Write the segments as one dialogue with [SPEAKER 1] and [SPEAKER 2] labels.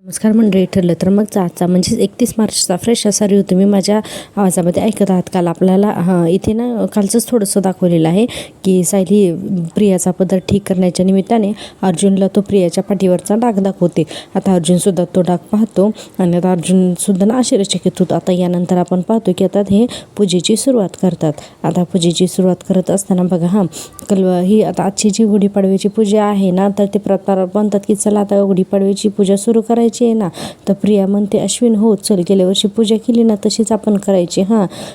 [SPEAKER 1] नमस्कार मंडळी. ठरलं तर मग आजचा म्हणजेच 31 मार्चचा फ्रेश असा रिव्ह्यू तुम्ही माझ्या आवाजामध्ये ऐकत आहात. काल आपल्याला इथे ना कालचंच थोडंसं दाखवलेलं आहे की सायली प्रियाचा पदर ठीक करण्याच्या निमित्ताने अर्जुनला तो प्रियाच्या पाठीवरचा डाग दाखवते. आता अर्जुनसुद्धा तो डाग पाहतो आणि आता अर्जुनसुद्धा ना आश्चर्यचकित होतो. आता यानंतर आपण पाहतो की आता हे पूजेची सुरुवात करतात. आता पूजेची सुरुवात करत असताना बघा ही आता आजची जी गुढीपाडव्याची पूजा आहे ना, तर ते म्हणतात की चला आता गुढीपाडव्याची पूजा सुरू करायची आहे ना. तर प्रिया म्हणते अश्विन हो चल, गेल्या वर्षी पूजा केली ना तशीच आपण करायची.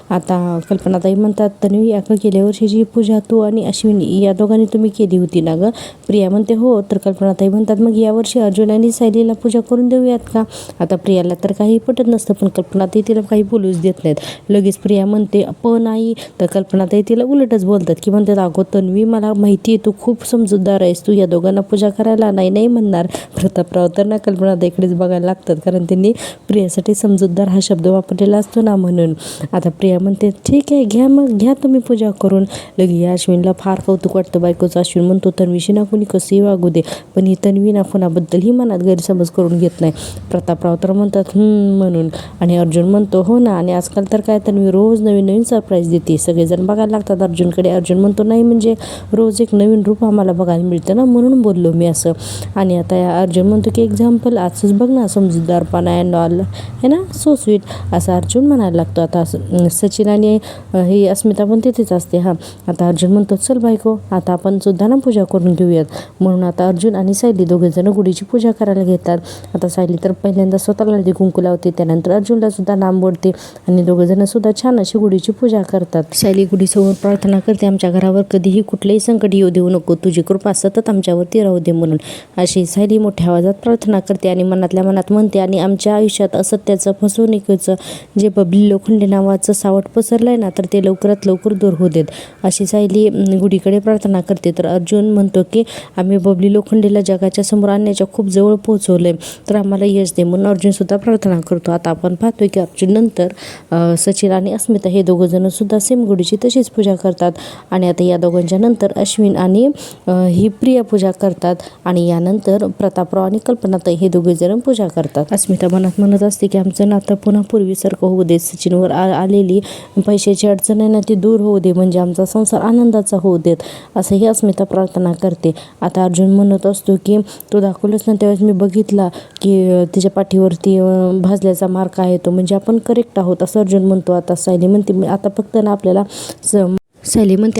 [SPEAKER 1] आता कल्पनाताई म्हणतात तन्वी अगं गेल्या वर्षीची पूजा तू आणि अश्विन या दोघांनी तुम्ही केली होती ना गं. प्रिया म्हणते हो. तर कल्पनाताई म्हणतात मग यावर्षी अर्जुन आणि सायलीला पूजा करून देऊयात का. आता प्रियाला तर काही पटत नसतं, पण कल्पनाताई तिला काही बोलूच देत नाहीत. लगेच प्रिया म्हणते पण आई. तर कल्पनाताई तिला उलटच बोलतात की म्हणतात अगो तन्वी मला माहिती आहे तू खूप समजूतदार आहेस, तू या दोघांना पूजा करायला नाही म्हणणार. प्रतापराव तर ना कल्पनाताईकडेच बघायला लागतात, कारण त्यांनी प्रियासाठी समजूतदार हा शब्द वापरलेला असतो ना म्हणून. आता प्रिया म्हणते ठीक आहे घ्या तुम्ही पूजा करून. लगे या अश्विनला फार कौतुक वाटतं बायकोचं. अश्विन म्हणतो तन्वीशी ना कोणी कसंही वागू दे, पण ही तन्वी ना कोणाबद्दलही मनात गैरसमज करून घेत नाही. प्रतापराव तर म्हणतात म्हणून. आणि अर्जुन म्हणतो हो ना, आणि आजकाल तर काय तन्वी रोज नवीन सरप्राईज देते. सगळेजण बघायला लागतात अर्जुनकडे. अर्जुन म्हणतो नाही म्हणजे रोज एक नवीन रूप आम्हाला बघायला मिळतं ना, म्हणून बोललो मी असं. आणि आता अर्जुन म्हणतो की एक्झाम्पल आजच बघ ना, समजूतदारपणा अँड ऑल है ना, सो स्वीट असं अर्जुन म्हणायला लागतो. आता सचिन आणि ही अस्मिता पण तिथेच असते. आता अर्जुन म्हणतो चल बायको आता आपण सुद्धा ना पूजा करून घेऊयात. म्हणून आता अर्जुन आणि सायली दोघेजण गुढीची पूजा करायला घेतात. आता सायली तर पहिल्यांदा स्वतःला हळदी कुंकू लावते, त्यानंतर अर्जुनला सुद्धा नाम ओढते आणि दोघेजण सुद्धा छान अशी गुढीची पूजा करतात. सायली गुढीसमोर प्रार्थना करते आमच्या घरावर कधीही कुठलेही संकट येऊ देऊ नको, तुझी कृपा सतत आमच्यावरती राहू दे म्हणून. अशी सायली मोठ्या आवाजात प्रार्थना करते आणि मनातल्या मनात म्हणते आणि आमच्या आयुष्यात असत्याचं फसवणुकीचं जे बबली लोखंडे नावाचं सावट पसरलंय ना, तर ते लवकरात लवकर दूर होऊ देत. अशी सायली गुढीकडे प्रार्थना करते. तर अर्जुन म्हणतो की आम्ही बबली लोखंडेला जगाच्या समोर आणण्याच्या खूप जवळ पोहोचवलंय, तर आम्हाला यश दे म्हणून अर्जुन सुद्धा प्रार्थना करतो. आता आपण पाहतोय की अर्जुन नंतर सचिन आणि अस्मिता हे दोघंजण सुद्धा सेम गुढीची तशीच पूजा करतात. आणि आता या दोघांच्या नंतर अश्विन आणि ही प्रिया पूजा करतात. आणि यानंतर प्रतापराव आणि कल्पनाताई हे दोघेजण पूजा करतात. अस्मिता मनात म्हणत असते की आमचं नातं पुन्हा पूर्वीसारखं होऊ दे, सचिनवर आलेली पैशाची अडचण आहे ना ती दूर होऊ दे, म्हणजे आमचा संसार आनंदाचा होऊ देत, असंही अस्मिता प्रार्थना करते. आता अर्जुन म्हणत असतो की तो दाखवलंच ना त्यावेळेस मी बघितला की तिच्या पाठीवरती भाजल्याचा मार्क आहे, तो म्हणजे आपण करेक्ट आहोत असं अर्जुन म्हणतो. आता सायली म्हणते आता फक्त ना आपल्याला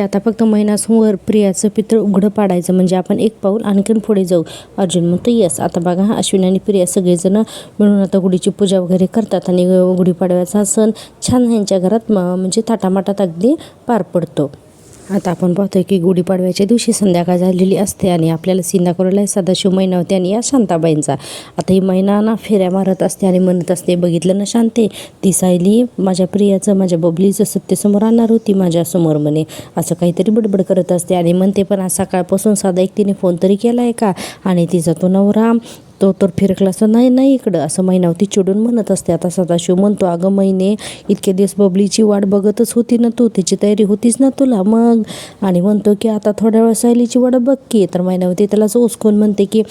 [SPEAKER 1] आता फक्त महिन्यासमोर प्रियाचं पितळ उघडं पाडायचं, म्हणजे आपण एक पाऊल आणखीन पुढे जाऊ. अर्जुन म्हणतो येस. आता बघा अश्विन आणि प्रिया सगळेजण मिळून आता गुढीची पूजा वगैरे करतात आणि गुढीपाडव्याचा सण छान ह्यांच्या घरात म्हणजे थाटामाटात अगदी पार पडतो. आता आपण पाहतोय की गुढीपाडव्याच्या दिवशी संध्याकाळ झालेली असते आणि आपल्याला सीन दाखवलेला आहे सदाशिव मैनावती आणि या शांताबाईंचा. आता ही मैना ना फेऱ्या मारत असते आणि म्हणत असते बघितलं ना शांते, ती सायली माझ्या प्रियाचं माझ्या बबलीचं सत्तेसमोर आणणार होती माझ्यासमोर म्हणे, असं काहीतरी बडबड करत असते. आणि म्हणते पण आज सकाळपासून साधा एक तिने फोन तरी केला आहे का, आणि तिचा तो नवरा तो तर फिरकला असं नाही इकडं, असं मैनावती चिडून म्हणत असते. आता सदाशिव म्हणतो अगं महिने इतके दिवस बबलीची वाट बघतच होती ना तू, त्याची तयारी होतीच ना तुला मग. आणि म्हणतो की आता थोड्या वेळ सायलीची वाट बघ की. तर मैनावती त्यालाच उचकून म्हणते की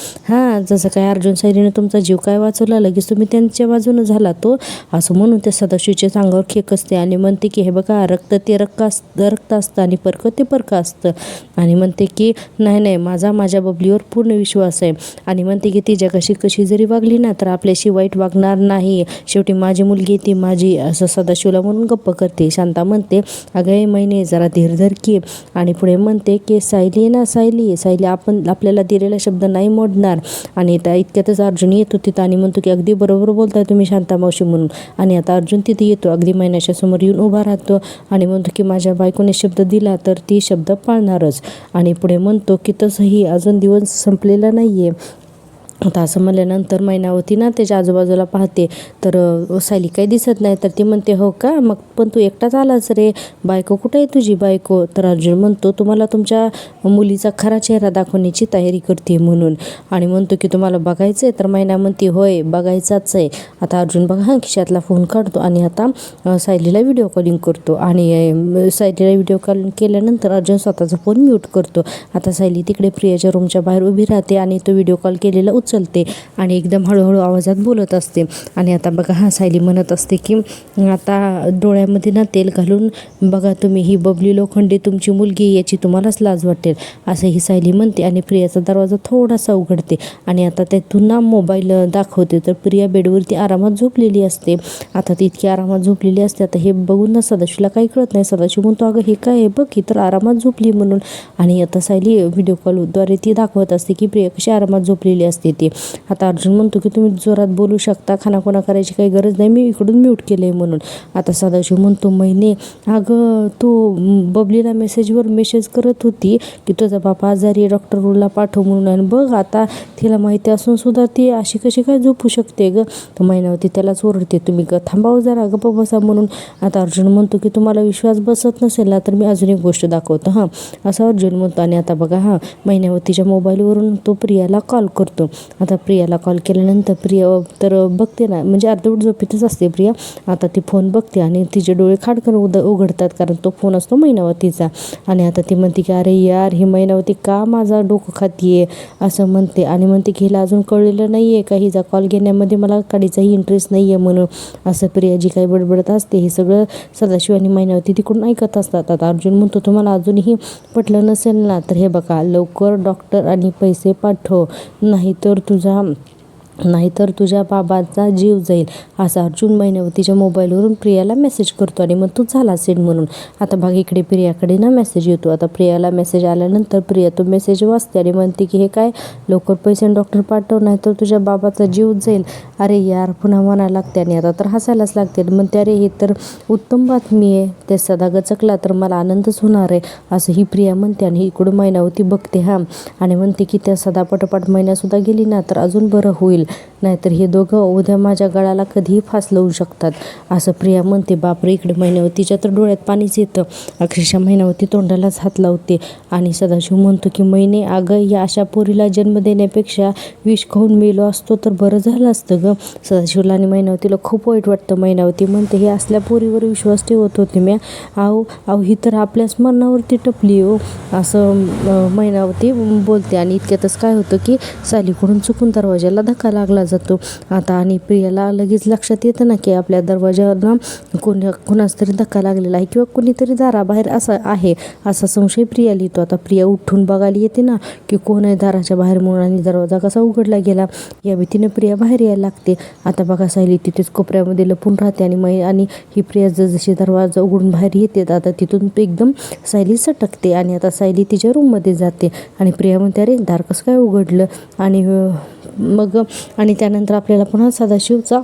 [SPEAKER 1] जसं काय अर्जुन सायलीने तुमचा जीव काय वाचवला, लगेच तुम्ही त्यांच्या बाजूनं झाला तो, असं म्हणून त्या सदाशिवच्या अंगावर खेक असते. आणि म्हणते की हे बघा रक्त ते रक्त असतं आणि परक ते परक असतं. आणि म्हणते की नाही माझ्या बबलीवर पूर्ण विश्वास आहे. आणि म्हणते की ती जगाशी कशी जरी वागली ना तर आपल्याशी वाईट वागणार नाही, शेवटी माझी मुलगी ती माझी, असं सदाशिवला म्हणून गप्प करते. शांता म्हणते अगं महिने जरा धीर धर की. आणि पुढे म्हणते की सायली आपण आपल्याला दिलेला शब्द नाही मोडणार. आणि त्या इतक्यातच अर्जुन येतो तिथं आणि म्हणतो की अगदी बरोबर बोलताय तुम्ही शांता मावशी म्हणून. आणि आता अर्जुन तिथे येतो, अगदी महिन्याच्या समोर येऊन उभा राहतो आणि म्हणतो की माझ्या बायकोने शब्द दिला तर ती शब्द पाळणारच. आणि पुढे म्हणतो की तसंही अजून दिवस संपलेला नाही आहे. आता असं म्हणल्यानंतर मैनावती ना त्याच्या आजूबाजूला पाहते, तर सायली काही दिसत नाही. तर ती म्हणते हो का, मग पण तू एकटाच आलास रे, बायको कुठे आहे तुझी बायको. तर अर्जुन म्हणतो तुम्हाला तुमच्या मुलीचा खरा चेहरा दाखवण्याची तयारी करते म्हणून. आणि म्हणतो की तुम्हाला बघायचं आहे. तर मैना म्हणते होय बघायचाच आहे. आता अर्जुन बघा खिशातला फोन काढतो आणि आता सायलीला व्हिडिओ कॉलिंग करतो. आणि सायलीला व्हिडिओ कॉलिंग केल्यानंतर अर्जुन स्वतःचा फोन म्यूट करतो. आता सायली तिकडे प्रियाच्या रूमच्या बाहेर उभी राहते आणि तो व्हिडिओ कॉल केलेला उचलते आणि एकदम हळूहळू आवाजात बोलत असते. आणि आता बघा सायली म्हणत असते की आता डोळ्यामध्ये ना तेल घालून बघा तुम्ही, ही बबली लोखंडे तुमची मुलगी, याची तुम्हालाच लाज वाटेल, असं ही सायली म्हणते. आणि प्रियाचा दरवाजा थोडासा उघडते आणि आता त्यातून ना मोबाईल दाखवते. तर प्रिया बेडवरती आरामात झोपलेली असते. आता ती इतकी आरामात झोपलेली असते. आता हे बघून ना सदाशिवला काही कळत नाही. सदाशिव म्हणतो अगं हे काय आहे बघ, ही तर आरामात झोपली म्हणून. आणि आता सायली व्हिडिओ कॉलद्वारे ती दाखवत असते की प्रिया कशी आरामात झोपलेली असते ती. आता अर्जुन म्हणतो की तुम्ही जोरात बोलू शकता, खानाखुणा करायची काही गरज नाही, मी इकडून म्यूट केलं आहे म्हणून. आता सदाशिव म्हणतो महिने अगं तू बबलीला मेसेज करत होती की तुझा बाप आजारी, डॉक्टरला पाठव म्हणून, आणि बघ आता तिला माहिती असून सुद्धा ती अशी कशी काय झोपू शकते ग. तर महिनावती त्यालाच ओरडते, तुम्ही थांबावं जरा गप्प बसा म्हणून. आता अर्जुन म्हणतो की तुम्हाला विश्वास बसत नसेल ना तर मी अजून एक गोष्ट दाखवतो हां, असं अर्जुन म्हणतो. आणि आता बघा महिनावतीच्या मोबाईलवरून तो प्रियाला कॉल करतो. आता प्रियाला कॉल केल्यानंतर प्रिया तर बघते ना, म्हणजे अर्धवट झोपेतच असते प्रिया. आता ती फोन बघते आणि तिचे डोळे खाडकन उघडतात, कारण तो फोन असतो महिनावतीचा. आणि आता ती म्हणते की अरे यार, ही महिनावती का माझा डोकं खातीये असं म्हणते. आणि म्हणते की हिला अजून कळलेलं नाही आहे का हिचा कॉल घेण्यामध्ये मला काडीचाही इंटरेस्ट नाही आहे म्हणून. असं प्रिया जी काही बडबडत असते हे सगळं सदाशिव आणि महिनावती तिकडून ऐकत असतात. आता अर्जुन म्हणतो तुम्हाला अजूनही पटलं नसेल ना तर हे बघा, लवकर डॉक्टर आणि पैसे पाठव, नाहीतर तुझ्या बाबाचा जीव जाईल, असा अर्जुन महिनावतीच्या मोबाईलवरून प्रियाला मेसेज करतो. आणि मग तो झाला सेंड म्हणून. आता बघ इकडे प्रियाकडे ना मेसेज येतो. आता प्रियाला मेसेज आल्यानंतर प्रिया तो मेसेज वाचते आणि म्हणते की हे काय, लवकर पैसे आणि डॉक्टर पाठव, नाहीतर तुझ्या बाबाचा जीव जाईल. अरे यार, पुन्हा म्हणायला लागते आणि आता तर हसायलाच लागते. म्हणते अरे हे तर उत्तम बातमी आहे, ते सदा गचकला तर मला आनंदच होणार आहे, असं ही प्रिया म्हणते. आणि इकडून महिनावती बघते आणि म्हणते की त्या सदा पटोपाट महिन्यासुद्धा गेली ना तर अजून बरं होईल, नाहीतर हे दोघं उद्या माझ्या गळाला कधीही फास लावू शकतात, असं प्रिया म्हणते. बापरे, इकडे महिनावतीच्या तर डोळ्यात पाणीच येतं. अक्षरशः महिनावती तोंडालाच हात लावते. आणि सदाशिव म्हणतो की महिने अगं, या अशा पोरीला जन्म देण्यापेक्षा विष खाऊन मेलो असतो तर बरं झालं असतं ग. सदाशिवला आणि महिनावतीला खूप वाईट वाटतं. महिनावती म्हणते हे असल्या पोरीवर विश्वास ठेवत होते मी, अहो ही तर आपल्याच मनावरती टपली हो, असं महिनावती बोलते. आणि इतक्यातच काय होतं की सायलीकडून चुकून दरवाजाला धक्का लागला जातो. आता आणि प्रियाला लगेच लक्षात येतं ना की आपल्या दरवाजाला कोणाच तरी धक्का लागलेला आहे किंवा कोणीतरी दाराबाहेर असं आहे, असा संशय प्रियाला येतो. आता प्रिया उठून बघायला येते ना की कोण आहे दाराच्या बाहेर म्हणून, आणि दरवाजा कसा उघडला गेला या भीतीने प्रिया बाहेर यायला लागते. आता बघा सायली तिथेच कोपऱ्यामध्ये लपून राहते. आणि ही प्रिया जशी दरवाजा उघडून बाहेर येते आता तिथून एकदम सायली सटकते. आणि आता सायली तिच्या रूममध्ये जाते आणि प्रिया म्हणते अरे दार कसं काय उघडलं. आणि त्यानंतर आपल्याला पुन्हा सदाशिवचा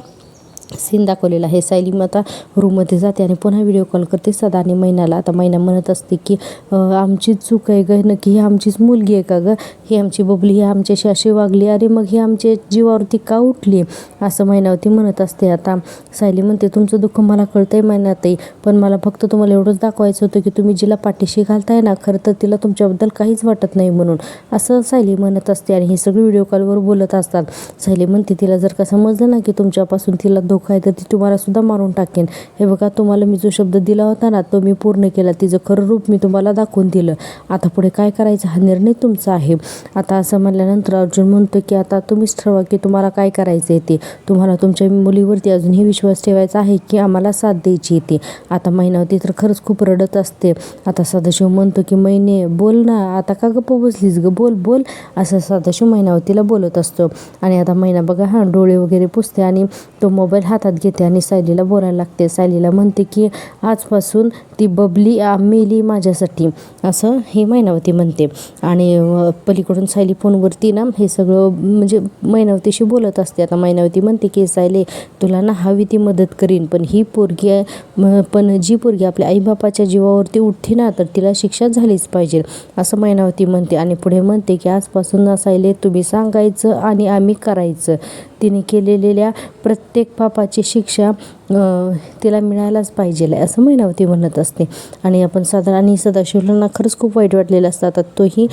[SPEAKER 1] सीन दाखवलेला आहे. सायली मग आता रूममध्ये जाते आणि पुन्हा व्हिडिओ कॉल करते सदा आणि महिनाला. आता महिना म्हणत असते की आमचीच चूक आहे ग, नक्की ही आमचीच मुलगी आहे का ग, ही आमची बबली ही आमच्याशी अशी वागली, अरे मग ही आमच्या जीवावरती का उठली, असं महिनावती म्हणत असते. आता सायली म्हणते तुमचं दुःख मला कळतंय महिनाताई, पण मला फक्त तुम्हाला एवढंच दाखवायचं होतं की तुम्ही जिला पाठीशी घालताय ना खरं तर तिला तुमच्याबद्दल काहीच वाटत नाही म्हणून, असं सायली म्हणत असते. आणि हे सगळे व्हिडिओ कॉलवर बोलत असतात. सायली म्हणते तिला जर का समजलं ना की तुमच्यापासून तिला आहे तर ती तुम्हाला सुद्धा मारून टाकेन. हे बघा, तुम्हाला मी जो शब्द दिला होता ना तो मी पूर्ण केला, तिचं खरं रूप मी तुम्हाला दाखवून दिलं, आता पुढे काय करायचं हा निर्णय तुमचा आहे. आता असं म्हणल्यानंतर अर्जुन म्हणतो की आता तुम्हीच ठरवा की तुम्हाला काय करायचं आहे ते, तुम्हाला तुमच्या मुलीवरती अजूनही विश्वास ठेवायचा आहे की आम्हाला साथ द्यायची येते. आता महिनावती तर खरंच खूप रडत असते. आता सदाशिव म्हणतो की महिने बोल ना, आता का गप्प बसलीस ग, बोल असं सदाशिव महिनावतीला बोलत असतो. आणि आता महिना बघा डोळे वगैरे पुसते आणि तो मोबाईल हातात घेते आणि सायलीला बोलायला लागते. सायलीला म्हणते की आजपासून ती बबली मेली माझ्यासाठी, असं हे महिनावती म्हणते. आणि पलीकडून सायली फोनवरती ना हे सगळं म्हणजे महिनावतीशी बोलत असते. आता महिनावती म्हणते की सायली तुला ना हवी ती मदत करीन, पण जी पोरगी आपल्या आईबापाच्या जीवावरती उठते ना तर तिला शिक्षा झालीच पाहिजे, असं महिनावती म्हणते. आणि पुढे म्हणते की आजपासून ना सायली तुम्ही सांगायचं आणि आम्ही करायचं, तिने केलेल्या प्रत्येक पापाची शिक्षा तिला मिळायलाच पाहिजे असं मैनावती म्हणत असते. आणि आपण आणि सदाशिवला ना खरंच खूप वाईट वाटलेलं असतं. आता तोही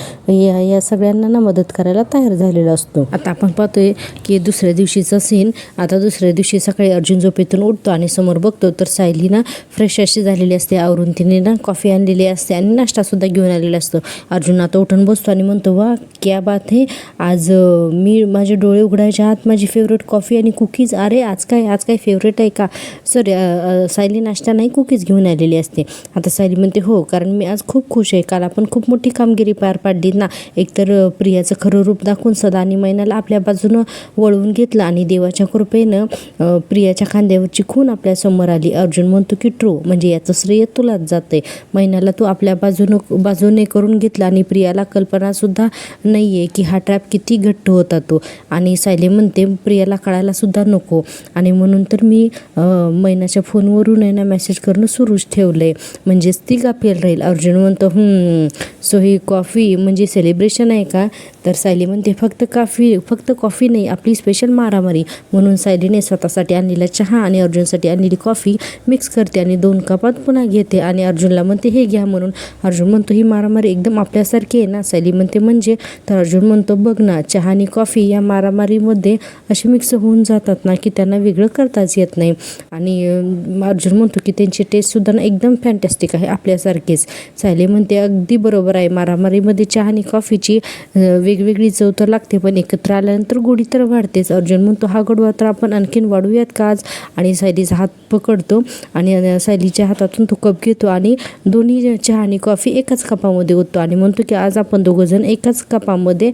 [SPEAKER 1] या सगळ्यांना ना मदत करायला तयार झालेला असतो. आता आपण पाहतोय की दुसऱ्या दिवशीचा सीन. आता दुसऱ्या दिवशी सकाळी अर्जुन झोपेतून उठतो आणि समोर बघतो तर सायली ना फ्रेश अशी झालेली असते. आवरून तिने ना कॉफी आणलेली असते आणि नाश्तासुद्धा घेऊन आलेला असतो. अर्जुन आता उठून बसतो आणि म्हणतो, वा क्या बात है, आज मी माझे डोळे उघडायच्या आत माझी फेवरेट कॉफी आणि कुकीज. अरे आज काय फेवरेट आहे का? सॉरी सायली नाश्ता नाही कुकीज घेऊन आलेली असते. आता सायली म्हणते, हो, कारण मी आज खूप खुश आहे. काल आपण खूप मोठी कामगिरी पार पाडली ना. एकतर प्रियाचं खरं रूप दाखवून सदा आणि मैनाला आपल्या बाजूनं वळवून घेतलं आणि देवाच्या कृपेनं प्रियाच्या खांद्यावरची खून आपल्या समोर आली. अर्जुन म्हणतो की ट्रू, म्हणजे याचं श्रेय तुलाच जाते. मैनाला तू आपल्या बाजूने करून घेतला आणि प्रियाला कल्पनासुद्धा नाही आहे की हा ट्रॅप किती घट्ट होता तो. आणि सायली म्हणते, प्रियाला कळायला सुद्धा नको आणि म्हणून तर मी मैनाच्या फोनवरून आहे ना मेसेज करणं सुरूच ठेवलं आहे, म्हणजेच ती गाफील राहील. अर्जुन म्हणतो, सो ही कॉफी म्हणजे सेलिब्रेशन आहे का? तर सायली म्हणते, फक्त कॉफी नाही, आपली स्पेशल मारामारी. म्हणून सायलीने स्वतःसाठी आणलेला चहा आणि अर्जुनसाठी आणलेली कॉफी मिक्स करते आणि 2 कपात पुन्हा घेते आणि अर्जुनला म्हणते, हे घ्या म्हणून. अर्जुन म्हणतो, ही मारामारी एकदम आपल्यासारखी आहे ना? सायली म्हणते, म्हणजे? तर अर्जुन म्हणतो, बघ ना, चहा आणि कॉफी या मारामारीमध्ये असे मिक्स होऊन जातात ना की त्यांना वेगळं करताच येत नाही. आणि अर्जुन म्हणतो की त्यांची टेस्टसुद्धा ना एकदम फॅन्टॅस्टिक आहे, आपल्यासारखीच. सायली म्हणते, अगदी बरोबर आहे, मारामारीमध्ये चहा आणि कॉफीची वेगवेगळी चव तर लागते, पण एकत्र आल्यानंतर गोडी तर वाढतेच. अर्जुन म्हणतो, हा गोडवा तर आपण आणखीन वाढवूयात का आज? आणि सायलीचा हात पकडतो आणि सायलीच्या हातातून तो कप घेतो आणि दोन्ही चहा आणि कॉफी एकाच कपामध्ये ओततो आणि म्हणतो की आज आपण दोघंजण एकाच कपामध्ये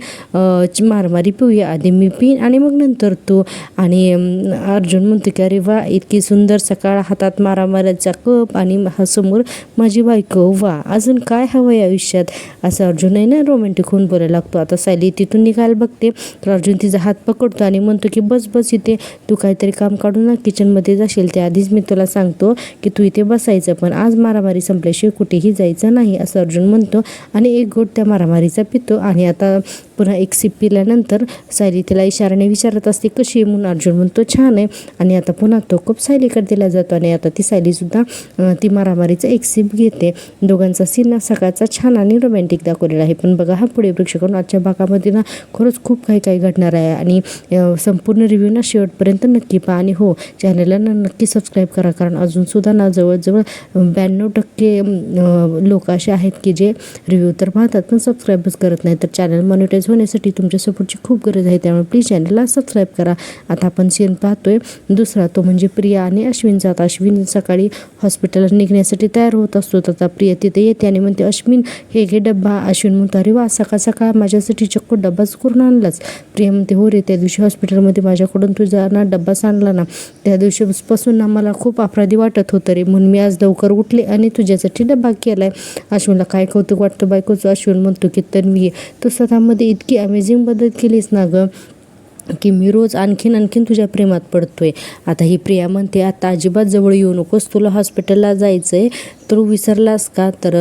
[SPEAKER 1] मारामारी पिऊया. आधी मी पिईन आणि मग नंतर तू. आणि अर्जुन म्हणतो की अरे वा, इतकी सुंदर सकाळ, हातात मारामारीचा कप आणि समोर माझी बायको, वा, अजून काय हवं आहे आयुष्यात? असं अर्जुन आहे ना रोमॅन्टिक होऊन बोलायला लागतो. आता सायली तिथून निघायला बघते तर अर्जुन तिचा हात पकडतो आणि म्हणतो की बस इथे, तू काहीतरी काम काढून ना किचनमध्ये जाशील, त्याआधीच मी तुला सांगतो की तू इथे बसायचं, पण आज मारामारी संपल्याशिवाय कुठेही जायचं नाही, असं अर्जुन म्हणतो आणि एक घोट त्या मारामारीचा पितो. आणि आता पुन्हा एक सिप पिल्यानंतर सायली तिला इशाराने विचारत असते, कशी आहे म्हणून. अर्जुन म्हणतो, छान आहे. आणि आता पुन्हा तो कप सायलीकडे दिला जातो आणि आता ती सायलीसुद्धा ती मारामारीचा एक सिप घेते. दोघांचा सीन सकाळचा छान आणि रोमॅन्टिक दाखवलेला आहे. पण बघा, हा पुढे प्रेक्षकांना आजच्या भागामध्ये ना खरंच खूप काही घडणार आहे आणि संपूर्ण रिव्ह्यू ना शेवटपर्यंत नक्की पहा. आणि हो, चॅनलला ना नक्की सबस्क्राईब करा, कारण अजूनसुद्धा ना जवळजवळ 92% लोक असे आहेत की जे रिव्ह्यू तर पाहतात पण सबस्क्राईबच करत नाही. तर चॅनल मॉनिटाईज होण्यासाठी तुमच्या सपोर्टची खूप गरज आहे, त्यामुळे प्लीज चॅनलला सबस्क्राईब करा. आता आपण सीन पाहतोय दुसरा, तो म्हणजे प्रिया आणि अश्विनचा. आता अश्विन सकाळी हॉस्पिटलला निघण्यासाठी तयार होत असतो. आता प्रिया तिथे येते आणि म्हणते, अश्विन हे घे डब्बा. अश्विन म्हणतो, अरे वा, सकाळ माझ्यासाठी चक्क डब्बाच करून आणलाच. प्रिया म्हणते, हो रे, त्या दिवशी हॉस्पिटलमध्ये माझ्याकडून तुझा ना डब्बाच आणला ना, त्या दिवशीपासून ना मला खूप अपराधी वाटत होतं रे, म्हणून मी आज लवकर उठले आणि तुझ्यासाठी डब्बा केलाय. अश्विनला काय कौतुक वाटतं बायकोचं. अश्विन म्हणतो की तन्वी, तू स्वतःमध्ये इतकी अमेझिंग बदल केलीस ना गं की मी रोज आणखीन तुझ्या प्रेमात पडतोय. आता ही प्रिया म्हणते, आता अजिबात जवळ येऊ नकोस, तुला हॉस्पिटलला जायचं आहे, तू विसरलास का? तर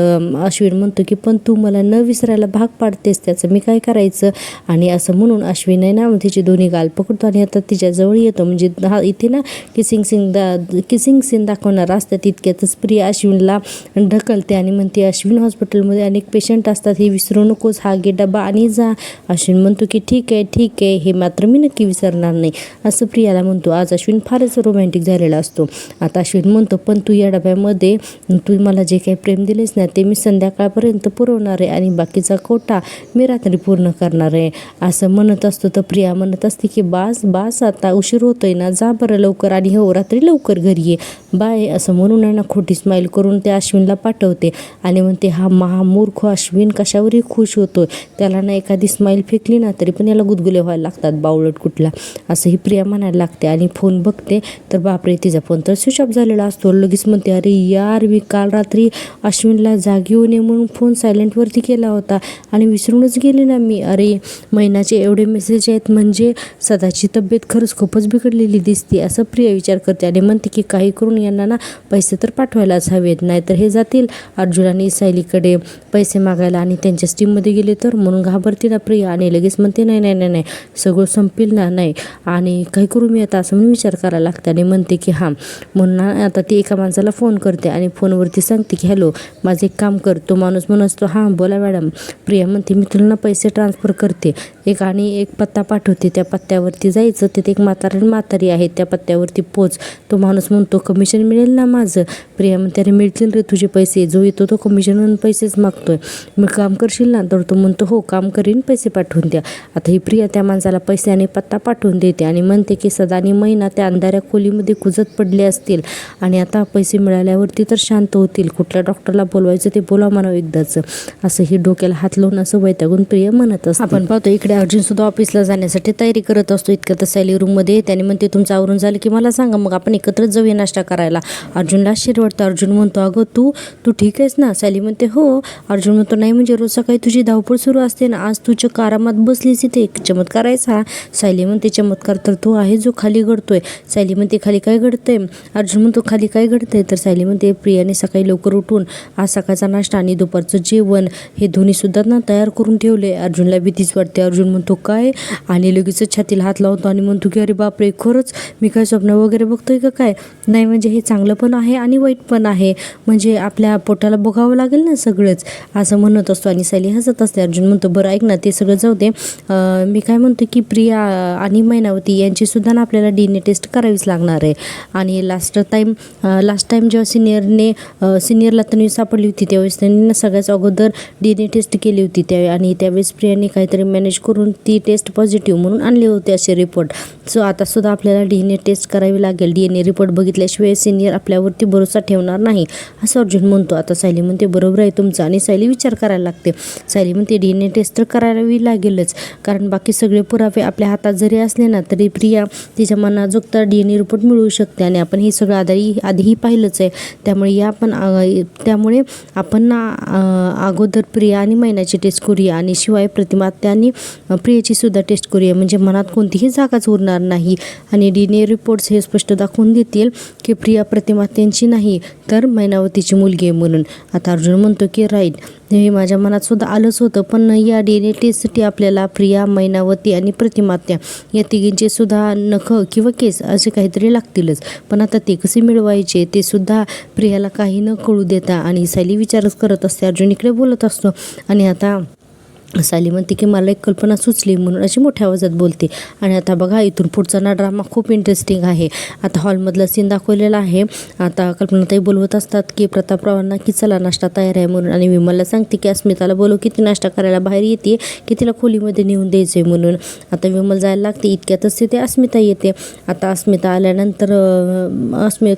[SPEAKER 1] अश्विन म्हणतो की पण तू मला न विसरायला भाग पाडतेस, त्याचं मी काय करायचं? आणि असं म्हणून अश्विन आहे ना तिचे दोन्ही गाल पकडतो आणि आता तिच्याजवळ येतो. म्हणजे इथे ना किसिंग सीन दाखवणार असतात. तितक्यातच प्रिया अश्विनला ढकलते आणि म्हणते, अश्विन, हॉस्पिटलमध्ये अनेक पेशंट असतात, हे विसरू नकोस, हा घे डबा आणि जा. अश्विन म्हणतो की ठीक आहे, हे मात्र मी नक्की विसरणार नाही, असं प्रियाला म्हणतो. आज अश्विन फारच रोमॅन्टिक झालेला असतो. आता अश्विन म्हणतो, पण तू या डब्यामध्ये तू मला जे काही प्रेम दिलेस ना ते मी संध्याकाळपर्यंत पुरवणार आहे आणि बाकीचा कोटा मी रात्री पूर्ण करणार आहे, असं म्हणत असतो. तर प्रिया म्हणत असते की बास आता उशीर होतोय ना, जा बरं लवकर आणि हो, रात्री लवकर घरी ये, बाय, असं म्हणून आहे ना खोटी स्माईल करून त्या अश्विनला पाठवते आणि म्हणते, हा महामूर्ख अश्विन कशावरही खुश होतोय, त्याला ना एखादी स्माईल फेकली ना तरी पण याला गुदगुले व्हायला लागतात, बावळट कुठला, असं ही प्रिया म्हणायला लागते. आणि फोन बघते तर बापरे, तिचा फोन तर स्विच ऑफ झालेला असतो. लगेच म्हणते, अरे यार, मी काल रात्री अश्विनला जागी होऊ नये म्हणून फोन सायलेंटवरती केला होता आणि विसरूनच गेले ना मी. अरे, महिन्याचे एवढे मेसेज आहेत, म्हणजे सदाची तब्येत खरंच खूपच बिघडलेली दिसते, असं प्रिया विचार करते आणि म्हणते की काही करून यांना ना पैसे तर पाठवायलाच हवेत, नाहीतर हे जातील अर्जुन आणि सायलीकडे पैसे मागायला आणि त्यांच्या स्टीममध्ये गेले तर, म्हणून घाबरते ना प्रिया आणि लगेच म्हणते, नाही, सगळं संपेल ना नाही आणि काही करू मी आता असं म्हणून विचार करायला लागते आणि म्हणते की हां म्हणून आता ती एका माणसाला फोन करते आणि फोनवरती सांगते की हॅलो माझं एक काम कर. तो माणूस म्हणतो हां बोला मॅडम. प्रिया म्हणते मी तुला ना पैसे ट्रान्सफर करते एक पत्ता पाठवते, त्या पत्त्यावरती जायचं, तिथे एक म्हातारी आहे, त्या पत्त्यावरती पोच. तो माणूस म्हणतो कमिशन मिळेल ना माझं. प्रिया म्हणते अरे मिळतील रे तुझे पैसे, जो येतो तो कमिशन म्हणून पैसेच मागतोय, मग काम करशील ना. तर तो म्हणतो हो काम करीन, पैसे पाठवून द्या. आता ही प्रिया त्या माणसाला पैसे आणि पत्ता पाठवून देते आणि म्हणते की सदा आणि महिना त्या अंधाऱ्या खोलीमध्ये कुजत पडले असतील आणि आता पैसे मिळाल्यावरती तर शांत होतील. कुठल्या डॉक्टरला बोलवायचं ते बोला म्हणावं एकदाच. असं ही डोक्याला हात लावून असं वैतागून प्रिया म्हणत असते. आपण पाहतो इकडे अर्जुन सुद्धा ऑफिसला जाण्यासाठी तयारी करत असतो. इतकं तर सायली रूममध्ये येते आणि म्हणते तुमचं आवरून झालं की मला सांगा, मग आपण एकत्रच जाऊया नाश्ता करायला. अर्जुनला आश्चर्य वाटतं. अर्जुन म्हणतो अगं तू ठीक आहेस ना. सायली म्हणते हो. अर्जुन म्हणतो नाही म्हणजे रोज सकाळी तुझी धावपळ सुरू असते ना, आज तू आरामात बसलीस इथे, चमत्कार आहेस हा. सायली म्हणते चमत्कार तर तो आहे जो खाली घडतोय. सायली म्हणते खाली काय घडतंय. अर्जुन म्हणतो खाली काय घडतंय. तर सायली म्हणते प्रियाने सकाळी लवकर उठून आज सकाळचा नाश्ता आणि दुपारचं जेवण हे दोन्ही सुद्धा ना तयार करून ठेवले. अर्जुनला भीतीच वाटते. अर्जुन म्हणतो काय, आणि लगेच छातीला हात लावतो आणि म्हणतो की अरे बापरे खरंच मी काय स्वप्न वगैरे बघतोय का काय. नाही म्हणजे हे चांगलं पण आहे आणि वाईट पण आहे, म्हणजे आपल्या पोटाला बघावं लागेल ना सगळंच, असं म्हणत असतो आणि सायली हसत असते. अर्जुन म्हणतो बरं ऐक ना ते सगळं जाऊ दे, मी काय म्हणतो की प्रिया आणि मैनावती यांची सुद्धा ना आपल्याला DNA टेस्ट करावीच लागणार आहे. आणि लास्ट टाईम जेव्हा सिनियरला तन्वी सापडली होती त्यावेळेस त्यांनी ना सगळ्याच अगोदर DNA टेस्ट केली होती आणि त्यावेळेस प्रियाने काहीतरी मॅनेज करून ती टेस्ट पॉझिटिव्ह म्हणून आणले होते असे रिपोर्ट. सो आता सुद्धा आपल्याला DNA टेस्ट करावी लागेल. DNA रिपोर्ट बघितल्याशिवाय सिनियर आपल्यावरती भरोसा ठेवणार नाही असं अर्जुन म्हणतो. आता सायली म्हणते बरोबर आहे तुमचं, आणि सायली विचार करायला लागते. सायली म्हणते DNA टेस्ट तर करावी लागेलच, कारण बाकी सगळे पुरावे आपल्या हातात जरी असले ना तरी प्रिया तिच्या मनाजोगता DNA रिपोर्ट मिळवू शकते आणि आपण हे सगळं आधीही पाहिलंच आहे. त्यामुळे आपण ना अगोदर प्रिया आणि मैनाची टेस्ट करूया आणि शिवाय प्रतिमात्या आणि प्रियाची सुद्धा टेस्ट करूया, म्हणजे मनात कोणतीही जागाच उरणार नाही आणि DNA रिपोर्ट्स हे स्पष्ट दाखवून देतील की प्रिया प्रतिमात्यांची नाही तर मैनावतीची मुलगी आहे म्हणून. आता अर्जुन म्हणतो की राईट, हे माझ्या मनात सुद्धा आलंच होतं, पण या DNA टेस्टसाठी आपल्याला प्रिया, मैनावती आणि प्रतिमात्या या तिघींचे सुद्धा नख किंवा केस असे काहीतरी लागतीलच. पण आता ते कसे मिळवायचे ते सुद्धा प्रियाला काही न कळू देता आणि सायली विचारच करत असते. अर्जुन इकडे बोलत असतो आणि आता सायली म्हणते की मला एक कल्पना सुचली म्हणून अशी मोठ्या आवाजात बोलते. आणि आता बघा इथून पुढचा ना ड्रामा खूप इंटरेस्टिंग आहे. आता हॉलमधला सीन दाखवलेला आहे. आता कल्पनाताई बोलवत असतात की प्रतापरावांना की चला नाश्ता तयार आहे म्हणून, आणि विमलला सांगते की अस्मिताला बोलव की ती नाश्ता करायला बाहेर येते की तिला खोलीमध्ये नेऊन द्यायचं आहे म्हणून. आता विमल जायला लागते, इतक्यातच तिथे अस्मिता येते. आता अस्मिता आल्यानंतर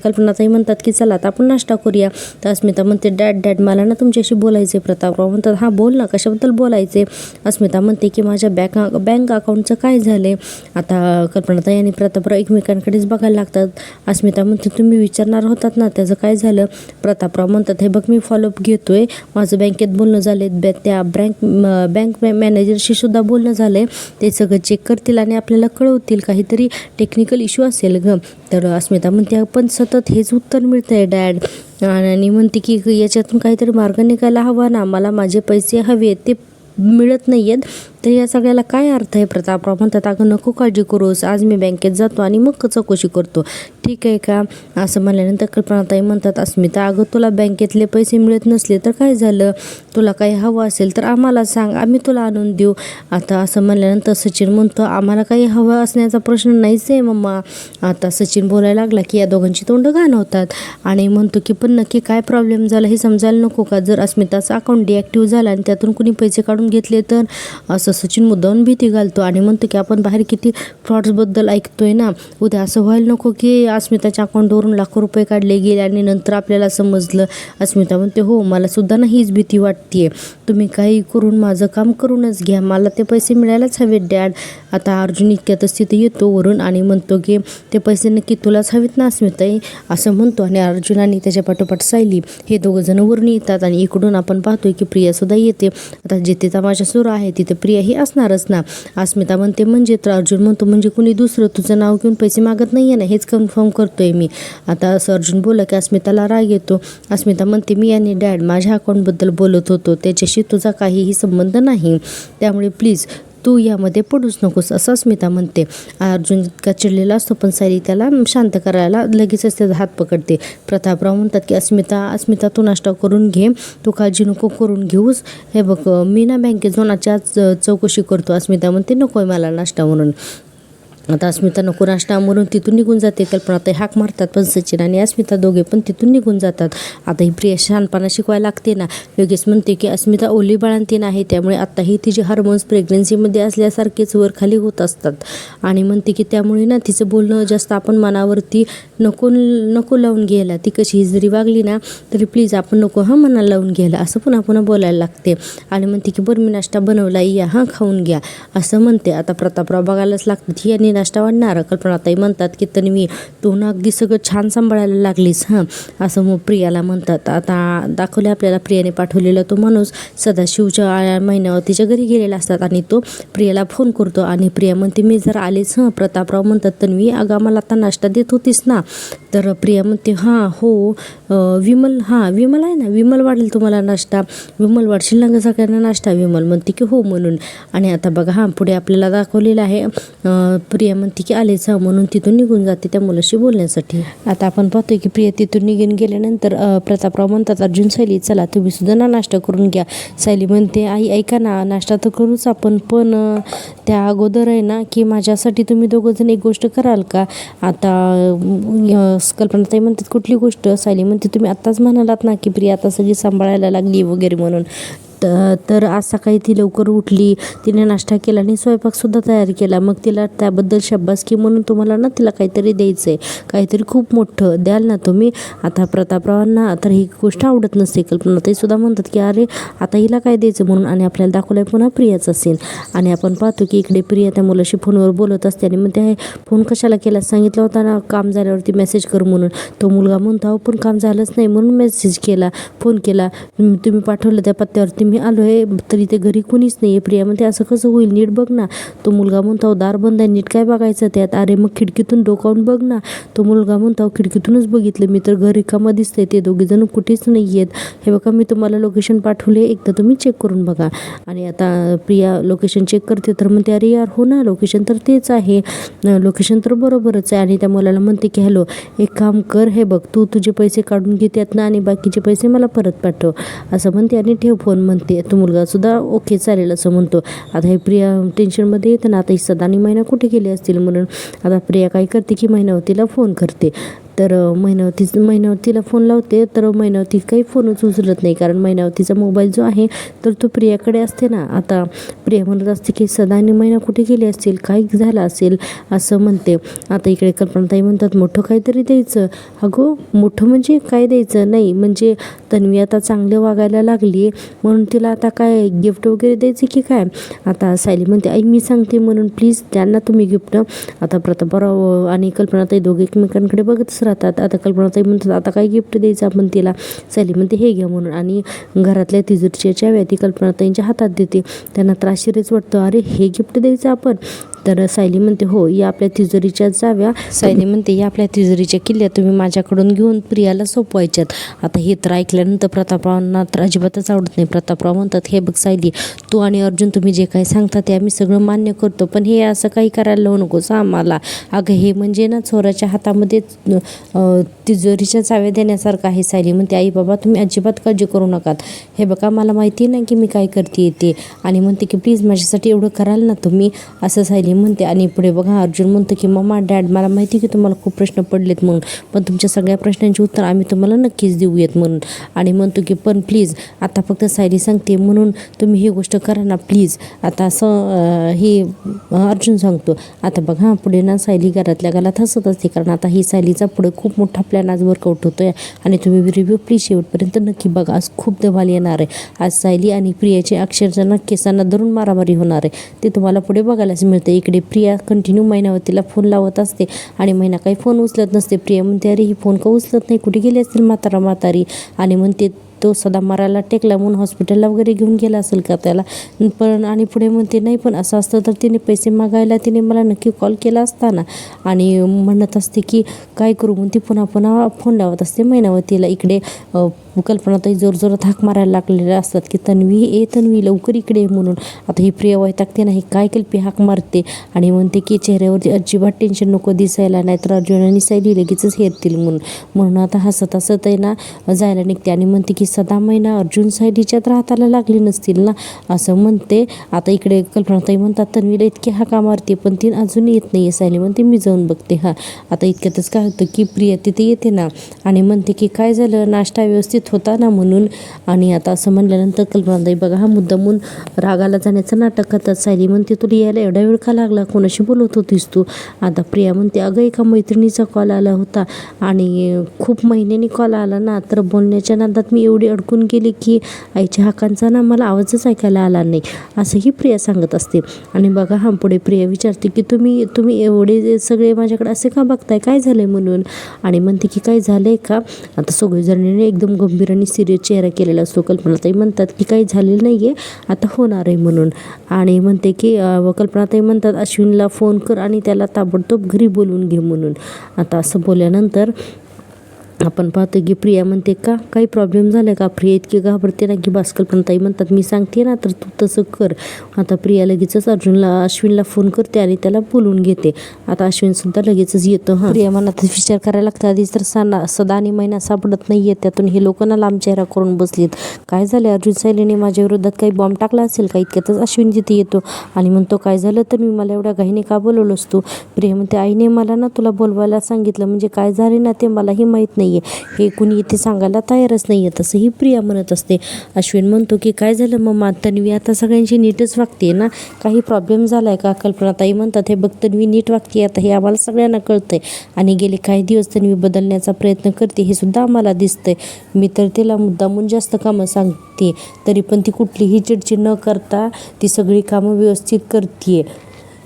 [SPEAKER 1] कल्पनाताई म्हणतात की चला आता आपण नाश्ता करूया. तर अस्मिता म्हणते डॅड मला ना तुमच्याशी बोलायचं आहे. प्रतापराव म्हणतात हां बोल ना, कशाबद्दल बोलायचं. अस्मिता म्हणते की माझ्या बँक अकाउंटचं काय झालंय. आता कल्पनाताई आणि प्रतापराव एकमेकांकडेच बघायला लागतात. अस्मिता म्हणते तुम्ही विचारणार होतात ना त्याचं काय झालं. प्रतापराव म्हणतात हे बघ मी फॉलोअप घेतोय, माझं बँकेत बोलणं झालंय, त्या बँक मॅनेजरशी सुद्धा बोलणं झालंय, ते सगळं चेक करतील आणि आपल्याला कळवतील, काहीतरी टेक्निकल इश्यू असेल ग. तर अस्मिता म्हणते पण सतत हेच उत्तर मिळतंय डॅड, आणि म्हणते की याच्यातून काहीतरी मार्ग निघायला हवा ना, मला माझे पैसे हवे ते मिळत नाही आहेत, तर या सगळ्याला काय अर्थ आहे. प्रतापराव म्हणतात अगं नको काळजी करूस, आज मी बँकेत जातो आणि मग चौकशी करतो, ठीक आहे का. असं म्हणल्यानंतर कल्पनाताई म्हणतात अस्मिता अगं तुला बँकेतले पैसे मिळत नसले तर काय झालं, तुला काही हवं असेल तर आम्हाला सांग, आम्ही तुला आणून देऊ. आता असं म्हणल्यानंतर सचिन म्हणतो आम्हाला काही हवं असण्याचा प्रश्न नाहीच आहे मम्मा. आता सचिन बोलायला लागला की या दोघांची तोंड घाण होतात आणि म्हणतो की पण नक्की काय प्रॉब्लेम झाला हे समजायला नको का. जर अस्मिताचं अकाउंट डिॲक्टिव्ह झालं आणि त्यातून कुणी पैसे काढून घेतले तर. असं सचिन मुद्दामून भीती घालतो आणि म्हणतो की आपण बाहेर किती फ्रॉड्सबद्दल ऐकतोय ना, उद्या असं व्हायला नको की अस्मिताच्या अकाउंटवरून लाखो रुपये काढले गेले आणि नंतर आपल्याला समजलं. अस्मिता म्हणते हो मला सुद्धा ना हीच भीती वाटते, तुम्ही काही करून माझं काम करूनच घ्या, मला ते पैसे मिळायलाच हवेत डॅड. आता अर्जुन इतक्यातच तिथे येतो वरून आणि म्हणतो की ते पैसे नक्की तुलाच हवेत ना अस्मिताई, असं म्हणतो. आणि अर्जुन आणि त्याच्या पाठोपाठ सायली हे दोघं जण वरून येतात आणि इकडून आपण पाहतोय की प्रिया सुद्धा येते. आता जिथे तमाशा सुरू आहे तिथे प्रिया ही असणारच ना. अस्मिता म्हणते म्हणजे, तर अर्जुन म्हणतो म्हणजे कुणी दुसरं तुझं नाव घेऊन पैसे मागत नाही आहे ना, हेच कन्फर्म करतोय मी. आता असं अर्जुन बोला की अस्मिताला राग येतो. अस्मिता म्हणते मी आणि डॅड माझ्या अकाउंटबद्दल बोलत होतो, त्याच्याशी तुझा काहीही संबंध नाही, त्यामुळे प्लीज तू यामध्ये पडूच नकोस असं अस्मिता म्हणते. अर्जुन इतका चिडलेला असतो पण सायली त्याला शांत करायला लगेचच त्याचा हात पकडते. प्रतापराव म्हणतात की अस्मिता तू नाश्ता करून घे, तू काळजी नको करून घेऊस. हे बघ मी ना बँकेत जाऊन आज चौकशी करतो. अस्मिता म्हणते नको आहे मला नाश्ता म्हणून. आता अस्मिता नको नाश्ता म्हणून तिथून निघून जाते. कल्पना ताई हाक मारतात पण सचिन आणि अस्मिता दोघे पण तिथून निघून जातात. आता ही प्रिया शहाणपणा शिकवायला लागते ना. लगेच म्हणते की अस्मिता ओली बाळंतीण आहे, त्यामुळे आत्ताही तिचे हार्मोन्स प्रेग्नन्सीमध्ये असल्यासारखेच वरखाली होत असतात. आणि म्हणते की त्यामुळे ना तिचं बोलणं जास्त आपण मनावरती नको लावून घ्यायला. ती कशी जरी वागली ना तरी प्लीज आपण नको मनाला लावून घ्यायला असं पुन्हा बोलायला लागते. आणि म्हणते की बरं मी नाश्ता बनवला या खाऊन घ्या असं म्हणते. आता प्रतापराव बघायलाच लागतात ही आणि नाश्ता वाढणार. कल्पना ताई म्हणतात की तन्वी तू ना अगदी सगळं छान सांभाळायला लागलीस असं मग प्रियाला म्हणतात. आता दाखवले आपल्याला प्रियाने पाठवलेला तो माणूस सदाशिवच्या महिन्यावतीच्या घरी गेलेला असतात आणि तो प्रियाला फोन करतो आणि प्रिया म्हणते मी जर आलेच. प्रतापराव म्हणतात तन्वी अगं मला आता नाश्ता देत होतीस ना. तर प्रिया म्हणते हो विमल आहे ना, विमल वाढेल तुम्हाला नाश्ता, विमल वाढशील ना सगळ्यांना नाश्ता. विमल म्हणते की हो म्हणून. आणि आता बघा पुढे आपल्याला दाखवलेलं आहे प्रिया म्हणते की आलेच म्हणून तिथून निघून जाते त्या मुलाशी बोलण्यासाठी. आता आपण पाहतोय की प्रिया तिथून निघून गेल्यानंतर प्रतापराव म्हणतात अर्जुन सायली चला तुम्ही सुद्धा ना नाश्ता करून घ्या. सायली म्हणते आई ऐका ना नाश्ता तर करूच आपण, पण त्या अगोदर आहे ना की माझ्यासाठी तुम्ही दोघंजण एक गोष्ट कराल का. आता कल्पनाताई म्हणतात कुठली गोष्ट. सायली म्हणते तुम्ही आत्ताच म्हणालात ना की प्रिया आता सगळी सांभाळायला लागली वगैरे म्हणून. तर आज सकाळी ती लवकर उठली, तिने नाश्ता केला आणि स्वयंपाकसुद्धा तयार केला. मग तिला त्याबद्दल शाबासकी म्हणून तुम्हाला ना तिला काहीतरी द्यायचं आहे, काहीतरी खूप मोठं द्याल ना तुम्ही. आता प्रतापरावांना तर ही गोष्ट आवडत नसते. कल्पनाताईसुद्धा म्हणतात की अरे आता हिला काय द्यायचं म्हणून. आणि आपल्याला दाखवलं पुन्हा प्रियाच असेल. आणि आपण पाहतो की इकडे प्रिया त्या मुलाशी फोनवर बोलत असते आणि मग ते फोन कशाला केला सांगितलं होता ना काम झाल्यावरती मेसेज कर म्हणून. तो मुलगा म्हणतो पण काम झालंच नाही म्हणून मेसेज केला, फोन केला, तुम्ही पाठवलं त्या पत्त्यावरती मी आलो आहे तरी ते घरी कोणीच नाही आहे. प्रिया म्हणते असं कसं होईल नीट बघ ना. तो मुलगा म्हणतो दार बंद आहे नीट काय बघायचं त्यात. अरे मग खिडकीतून डोकावून बघ ना. तो मुलगा म्हणतो खिडकीतूनच बघितलं मी तर घर रिकामं दिसतंय, ते दोघेजण कुठेच नाही आहेत. हे बघा मी तुम्हाला लोकेशन पाठवले एकदा तुम्ही चेक करून बघा. आणि आता प्रिया लोकेशन चेक करते तर म्हणते अरे यार हो ना लोकेशन तर तेच आहे, लोकेशन तर बरोबरच आहे. आणि त्या मुलाला म्हणते की हॅलो एक काम कर हे बघ तू तुझे पैसे काढून घे त्यात ना आणि बाकीचे पैसे मला परत पाठव असं म्हणते आणि ठेव फोन म्हणते. तो मुलगा सुद्धा ओके चालेल असं म्हणतो. आता हे प्रिया टेन्शनमध्ये येतं ना आता ही सदानी महिना कुठे गेले असतील म्हणून. आता प्रिया काय करते की महिनावतीला फोन करते. तर महिनावतीला फोन लावते तर महिनावती काही फोनच उचलत नाही कारण महिनावतीचा मोबाईल जो आहे तर तो प्रियाकडे असते ना. आता प्रिया म्हणत असते की सदा आणि महिना कुठे गेले असतील, काय झालं असेल असं म्हणते. आता इकडे कल्पनाताई म्हणतात मोठं काहीतरी द्यायचं. अगो मोठं म्हणजे काय द्यायचं नाही, म्हणजे तन्वी आता चांगलं वागायला लागली म्हणून तिला आता काय गिफ्ट वगैरे द्यायचं की काय. आता सायली म्हणते आई मी सांगते म्हणून प्लीज त्यांना तुम्ही गिफ्ट. आता प्रतापराव आणि कल्पनाताई दोघे एकमेकांकडे बघतच राहतात. आता कल्पनाताई म्हणतात आता काय गिफ्ट द्यायचं आपण तिला. सायली म्हणते हे घ्या म्हणून आणि घरातल्या तिजोरीच्या चाव्या ती कल्पनाताईंच्या हातात देते. त्यांना तर आश्चर्यच वाटतं अरे हे गिफ्ट द्यायचं आपण. तर सायली म्हणते हो या आपल्या तिजोरीच्या जाव्या. सायली म्हणते या आपल्या तिजोरीच्या किल्ल्या तुम्ही माझ्याकडून घेऊन प्रियाला सोपवायच्यात. आता हे तर ऐकल्यानंतर प्रतापरावांना तर अजिबातच आवडत नाही. प्रतापराव म्हणतात हे बघ सायली तू आणि अर्जुन तुम्ही जे काही सांगता ते आम्ही सगळं मान्य करतो, पण हे असं काही करायला लावू नकोस आम्हाला. अगं हे म्हणजे ना चोराच्या हातामध्ये तिजोरीच्या चाव्या देण्यासारखं आहे. सायली म्हणते आई बाबा तुम्ही अजिबात काळजी करू नका, हे बघा मला माहिती नाही की मी काय करते ते. आणि म्हणते की प्लीज माझ्यासाठी एवढं कराल ना तुम्ही असं सायली म्हणते. आणि पुढे बघा अर्जुन म्हणतो की मम्मा डॅड मला माहिती की तुम्हाला खूप प्रश्न पडलेत म्हणून, पण तुमच्या सगळ्या प्रश्नांची उत्तर आम्ही तुम्हाला नक्कीच देऊयात म्हणून. आणि म्हणतो की पण प्लीज आता फक्त सायली सांगते म्हणून तुम्ही ही गोष्ट करा ना प्लीज. आता असं हे अर्जुन सांगतो. आता बघा पुढे ना सायली घरातल्या घरात हसत असते कारण आता ही सायलीचा पुढे खूप मोठा प्लॅन आज वर्कआउट होतोय. आणि तुम्ही रिव्ह्यू प्लीज शेवटपर्यंत नक्की बघा. आज खूप धमाल येणार आहे. आज सायली आणि प्रियाची अक्षरशः केसांना धरून मारामारी होणार आहे ते तुम्हाला पुढे बघायलाच मिळतं. इकडे प्रिया कंटिन्यू महिनावतीला फोन लावत असते आणि महिना काही फोन उचलत नसते. प्रिया म्हणते अरे ही फोन का उचलत नाही, कुठे गेली असतील म्हातारी. आणि म्हणते तो सदा मारायला टेकला म्हणून हॉस्पिटलला वगैरे घेऊन गेला असेल का त्याला. पण आणि पुढे म्हणते नाही, पण असं असतं तर तिने पैसे मागायला तिने मला नक्की कॉल केला असता ना. आणि म्हणत असते की काय करू म्हणून ती पुन्हा पुन्हा फोन लावत असते मैनावतीला. इकडे कल्पनाताई जोरजोरात हाक मारायला लागलेल्या असतात की तन्वी तन्वी लवकर इकडे ये म्हणून. आता ही प्रिया वैतागते नाही, काय कल्पी हाक मारते आणि म्हणते की चेहऱ्यावरती अजिबात टेन्शन नको दिसायला, नाहीतर अर्जुन आणि सायली लगेचच हेरतील म्हणून आता हसत हसत आहे ना जायला निघते आणि म्हणते की सदा महिना अर्जुन सायलीच्यात राहताला लागली नसतील ना असं म्हणते. आता इकडे कल्पनाताई म्हणतात तन्वीला इतकी हाका मारते पण ती अजून येत नाही आहे. सायली म्हणते मी जाऊन बघते. आता इतक्यातच काय होतं की प्रिया तिथे येते ना आणि म्हणते की काय झालं, नाश्ता व्यवस्थित होता ना म्हणून. आणि आता असं म्हणल्यानंतर कल्पनाताई बघा मुद्दामून रागाला जाण्याचं नाटक करतात. सायली म्हणते तुला यायला एवढा वेळ का लागला, कोणाशी बोलत होतीस तू. आता प्रिया म्हणते अगं एका मैत्रिणीचा कॉल आला होता आणि खूप महिन्यांनी कॉल आला ना, तर बोलण्याच्या नादात मी एवढी अडकून गेली की आईच्या हाकांचा ना मला आवाजच ऐकायला आला नाही असंही प्रिया सांगत असते. आणि बघा पुढे प्रिया विचारते की तुम्ही एवढे सगळे माझ्याकडे असे का बघताय, काय झालंय म्हणून. आणि म्हणते की काय झालंय का. आता सगळेजणांनी एकदम गंभीर आणि सिरियस चेहरा केलेला असतो. कल्पनाताई म्हणतात की काही झालेलं नाही आहे, आता होणार आहे म्हणून. आणि म्हणते की कल्पनाताई म्हणतात अश्विनला फोन कर आणि त्याला ताबडतोब घरी बोलवून घे म्हणून. आता असं बोलल्यानंतर आपण पाहतो की प्रिया म्हणते का काही प्रॉब्लेम झाला का. प्रिया इतकी घाबरते ना की बस. कल्पनाताई म्हणतात मी सांगते ना तर तू तसं कर. आता प्रिया लगेचच अश्विनला फोन करते आणि त्याला बोलवून घेते. आता अश्विनसुद्धा लगेचच येतो. प्रिया मनात विचार करायला लागतं आधीच तर सदा आणि महिना सापडत नाही आहे, त्यातून हे लोक ना लांब चेहरा करून बसलीत. काय झाले, अर्जुन सायलीने माझ्या विरोधात काही बॉम्ब टाकला असेल का. इतक्यातच अश्विन जिथे येतो आणि म्हणतो काय झालं तर मी मला एवढ्या घाईने का बोलवलंस तू. प्रिया म्हणते आईने मला ना तुला बोलवायला सांगितलं, म्हणजे काय झाले ना ते मलाही माहीत नाही हे कुणी इथे सांगायला तयारच नाही आहे तसंही प्रिया म्हणत असते. अश्विन म्हणतो की काय झालं मम्मा, तन्वी आता सगळ्यांशी नीटच वागते ना, काही प्रॉब्लेम झाला आहे का. कल्पनाताई म्हणतात हे बघ तन्वी नीट वागते आता, हे आम्हाला सगळ्यांना कळतंय आणि गेले काही दिवस तन्वी बदलण्याचा प्रयत्न करते हे सुद्धा आम्हाला दिसतंय. मी तर तिला मुद्दामून जास्त कामं सांगते तरी पण ती कुठलीही चिडचिड न करता ती सगळी कामं व्यवस्थित करते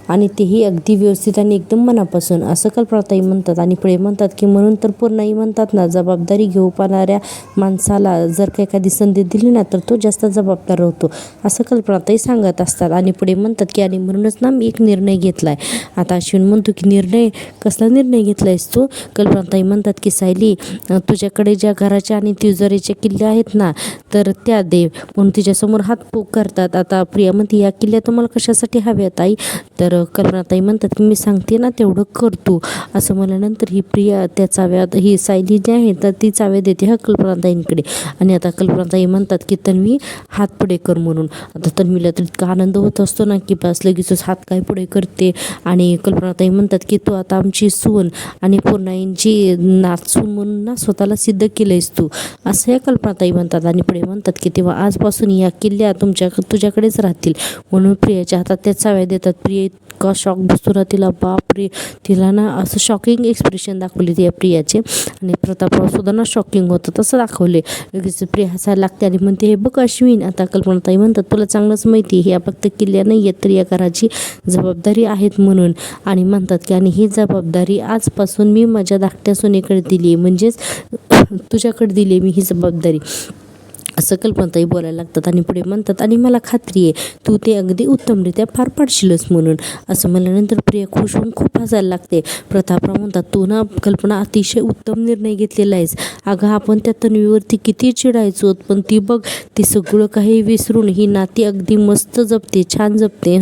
[SPEAKER 1] आणि तेही अगदी व्यवस्थित आणि एकदम मनापासून असं कल्पनाताई म्हणतात. आणि पुढे म्हणतात की म्हणून तर पूर्णाई म्हणतात ना, जबाबदारी घेऊ पाहणाऱ्या माणसाला जर का एखादी संधी दिली ना तर तो जास्त जबाबदार होतो असं कल्पनाताई सांगत असतात. आणि पुढे म्हणतात की आणि म्हणूनच ना मी एक निर्णय घेतला आहे. आता अश्विन म्हणतो की निर्णय, कसला निर्णय घेतला आहेस तू. कल्पनाताई म्हणतात की सायली तुझ्याकडे ज्या घराच्या आणि तिजोरीच्या किल्ल्या आहेत ना तर त्या दे म्हणून तिच्यासमोर हात पोक करतात. आता प्रिया म्हणते या किल्ल्या तुम्हाला कशासाठी हव्यात आई. तर कल्पनाताई म्हणतात की मी सांगते ना तेवढं कर तू असं म्हणल्यानंतर ही प्रिया त्या चाव्यात, ही सायली जी आहे तर ती चाव्या देते कल्पनाताईंकडे. आणि आता कल्पनाताई म्हणतात की तन्वी हात पुढे कर म्हणून. आता तन्वीला तर इतका आनंद होत असतो ना की बस लगेचच हात काय पुढे करते. आणि कल्पनाताई म्हणतात की तू आता आमची सून आणि पूर्णाईंची नाचून म्हणून ना स्वतःला सिद्ध केलंयस तू असं या कल्पनाताई म्हणतात. आणि पुढे म्हणतात की तेव्हा आजपासून या किल्ल्या तुझ्याकडेच राहतील म्हणून प्रियाच्या हातात त्या चाव्या देतात. प्रिया इतका शॉक बसतो ना तिला, बापरे, तिला ना असं शॉकिंग एक्सप्रेशन दाखवली त्या प्रियाचे. आणि प्रतापराव सुद्धा ना शॉकिंग होतं तसं दाखवले. लगेच प्रिया हसायला लागते आणि म्हणते हे बघ अश्विन. आता कल्पनाताई म्हणतात तुला चांगलंच माहिती ह्या फक्त किल्ल्या नाही आहेत तर या घराची जबाबदारी आहेत म्हणून. आणि म्हणतात की आणि ही जबाबदारी आजपासून मी माझ्या धाकट्या सुनेकडे दिली आहे, म्हणजेच तुझ्याकडे दिली आहे मी ही जबाबदारी असं कल्पनाताई बोलायला लागतात. आणि पुढे म्हणतात आणि मला खात्री आहे तू ते अगदी उत्तमरित्या पार पाडशीलच म्हणून. असं म्हणल्यानंतर प्रिया खुश होऊन खूप हसायला लागते. प्रतापराव म्हणतात तू ना कल्पना अतिशय उत्तम निर्णय घेतलेला आहेस. अगं आपण त्या तन्वीवरती किती चिडायचो पण ती बघ ती सगळं काही विसरून ही नाती अगदी मस्त जपते, छान जपते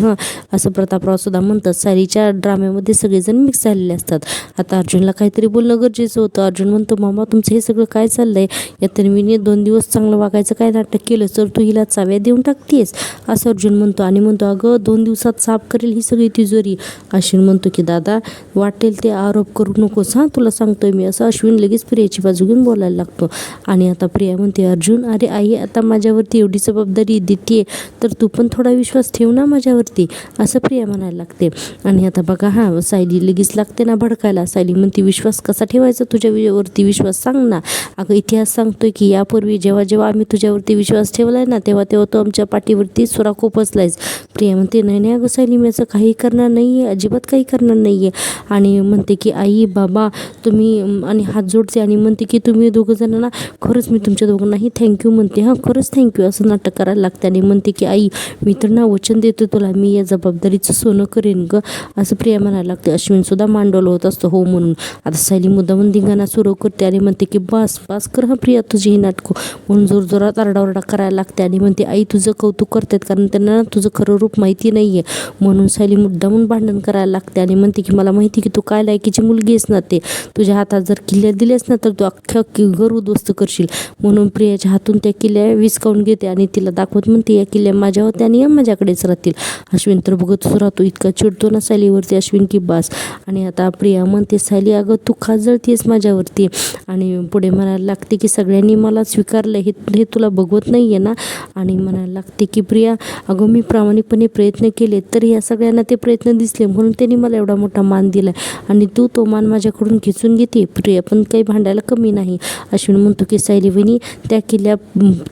[SPEAKER 1] असं प्रतापराव सुद्धा म्हणतात. सायलीच्या ड्राम्यामध्ये सगळेजण मिक्स झालेले असतात. आता अर्जुनला काहीतरी बोलणं गरजेचं होतं. अर्जुन म्हणतो मामा तुमचं हे सगळं काय चाललंय, या तन्वीने 2 दिवस चांगलं वागायचं काय नाटक केलं तर तू हिला चाव्या देऊन टाकतेस असं अर्जुन म्हणतो. आणि म्हणतो अगं 2 दिवसात साफ करेल ही सगळी तिजोरी. अश्विन म्हणतो की दादा वाटेल ते आरोप करू नकोस तुला सांगतोय मी असं अश्विन लगेच प्रियाची बाजू घेऊन बोलायला लागतो. आणि आता प्रिया म्हणते अर्जुन अरे आई आता माझ्यावरती एवढी जबाबदारी देते तर तू पण थोडा विश्वास ठेव ना माझ्यावरती असं प्रिया म्हणायला लागते. आणि आता बघा सायली लगेच लागते ना भडकायला. सायली म्हणते विश्वास कसा ठेवायचा तुझ्यावरती, विश्वास सांग ना. अगं इतिहास सांगतोय की यापूर्वी जेव्हा जेव्हा आम्ही तुझ्यावरती विश्वास ठेवलाय ना तेव्हा तो आमच्या पाठीवरती सुरा खोपसलायस. प्रिया म्हणते नाही नाही अगं सायली मी असं काही करणार नाही आहे, अजिबात काही करणार नाही आहे. आणि म्हणते की आई बाबा तुम्ही आणि हात जोडते आणि म्हणते की तुम्ही दोघं जणांना खरंच मी तुमच्या दोघांनाही थँक्यू म्हणते, हां खरंच थँक्यू असं नाटक करायला लागते. आणि म्हणते की आई मी तर ना वचन देतो तुला मी या जबाबदारीचं सोनं करेन ग असं प्रिया म्हणायला लागते. अश्विनसुद्धा मांडवलं होत असतं हो म्हणून. आता सायली मुद्दामून धिंगाणा सुरू करते आणि म्हणते की बस बस कर हा प्रिया तुझी ही नाटकं म्हणून जोरजोरात आरडाओरडा करायला लागते. आणि म्हणते आई तुझं कौतुक करतात कारण त्यांना तुझं खरं रूप माहिती नाही आहे म्हणून सायली मुद्दामून भांडण करायला लागते. आणि म्हणते की मला माहिती की तू काय लायकीची मुलगी आहेस ना, ते तुझ्या हातात जर किल्ल्या दिल्यास ना तर तू अख्ख्या घर उद्ध्वस्त करशील. म्हणून प्रियाच्या हातून त्या किल्ल्या विस्कावून घेते आणि तिला दाखवत म्हणते या किल्ल्या माझ्या होत्या आणि या माझ्याकडेच राहतील. अश्विन तर बघतच राहतो, इतका चिडतो ना सायलीवरती अश्विन की बास. आणि आता प्रिया म्हणते सायली अगं तू का जळतीयस माझ्यावरती. आणि पुढे म्हणायला लागते की सगळ्यांनी मला स्वीकारलं हे तुला बघवत नाही आहे ना. आणि म्हणायला लागते की प्रिया अगं मी प्रामाणिकपणे प्रयत्न केले तर या सगळ्यांना ते प्रयत्न दिसले म्हणून त्यांनी मला एवढा मोठा मान दिला आणि तू तो मान माझ्याकडून खेचून घेते. प्रिया पण काही भांडायला कमी नाही. अश्विन म्हणतो की सायली वहिनी त्या किल्ल्या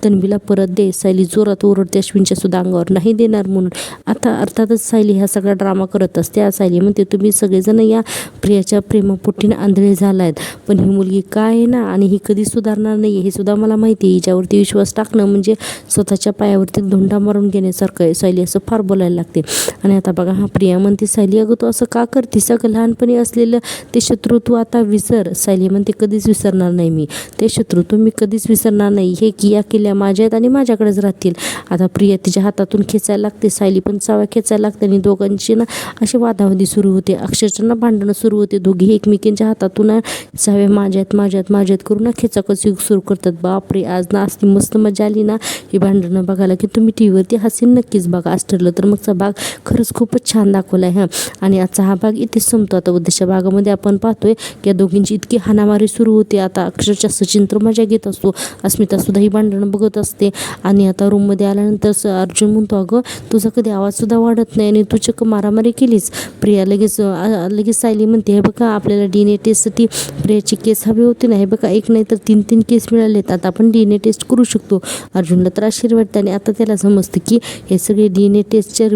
[SPEAKER 1] तन्वीला परत दे. सायली जोरात ओरडते अश्विनच्या सुद्धा अंगावर नाही देणार म्हणून. आता अर्थातच सायली हा सगळा ड्रामा करत असते. सायली म्हणते तुम्ही सगळेजण या प्रियाच्या प्रेमपोटीने आंधळे झाला आहेत पण ही मुलगी काय आहे ना आणि ही कधी सुधारणार नाही हे सुद्धा मला माहिती आहे. हिच्यावरती विश्वास टाकणं म्हणजे स्वतःच्या पायावरती धोंडा मारून घेण्यासारखं आहे. सायली असं फार बोलायला लागते. आणि आता बघा हा प्रिया म्हणते सायली अगं तू असं का करते, सगळं लहानपणी असलेलं ते शत्रू तू आता विसर. सायली म्हणते कधीच विसरणार नाही मी ते शत्रू मी कधीच विसरणार नाही. हे की या किल्ल्या माझ्या आहेत आणि माझ्याकडेच राहतील. आता प्रिया तिच्या हातातून खेचायला लागते, सायली पण चाव्या खेचायला लागते आणि दोघांची ना अशी वादावादी सुरू होते. अक्षरशः भांडणं सुरू होते. दोघी एकमेकींच्या हातातून चाव्या माझ्यात करून खेचाखची सुरू करतात. बापरे आज ना असली मस्त मजा आली ना ही भांडणं बघायला की तुम्ही टी व्हीवरती हसीन नक्कीच बघा. आज ठरलं तर मगचा भाग खरंच खूपच छान दाखवला आहे. आणि आजचा हा भाग इथेच संपतो. आता उद्याच्या भागामध्ये आपण पाहतोय की या दोघींची इतकी हाणामारी सुरू होते. आता अक्षरशः सचिन तर मजा घेत असतो, अस्मिता सुद्धा ही भांडणं बघत असते. आणि आता रूममध्ये आल्यानंतर अर्जुन म्हणतो अगं तुझा कधी आवाज सुद्धा वाढत नाही आणि तू चक्क मारामारी केलीच. प्रिया लगेच सायली म्हणते हे बघा आपल्याला DNA टेस्टसाठी प्रियाची केस हवी होती ना, हे बघा एक नाही तर 3 केस मिळालेत, आता आपण DNA टेस्ट करू शकतो. अर्जुनला तर आश्चर्य वाटतं आणि आता त्याला समजतं की हे सगळे DNA टेस्टच्या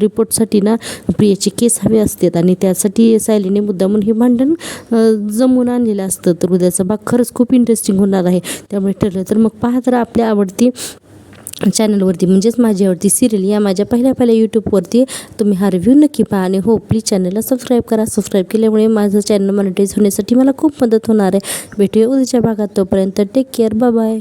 [SPEAKER 1] रिपोर्टसाठी ना प्रियाचे केस हवे असतात आणि त्यासाठी सायलीने मुद्दामून हे भांडण जमवून आणलेलं असतं. तर उद्याचा भाग खरंच खूप इंटरेस्टिंग होणार आहे. त्यामुळे ठरलं तर मग पहा तर आपल्या आवडती चॅनलवरती म्हणजेच माझी आवडती सिरियल या माझ्या पहिल्या यूट्यूबवरती तुम्ही हा रिव्ह्यू नक्की पहा. आणि हो प्लीज चॅनलला सबस्क्राईब करा. सबस्क्राईब केल्यामुळे माझं चॅनल मॉनिटाईज होण्यासाठी मला खूप मदत होणार आहे. भेटूया उद्याच्या भागात, तोपर्यंत टेक केअर, बाय बाय.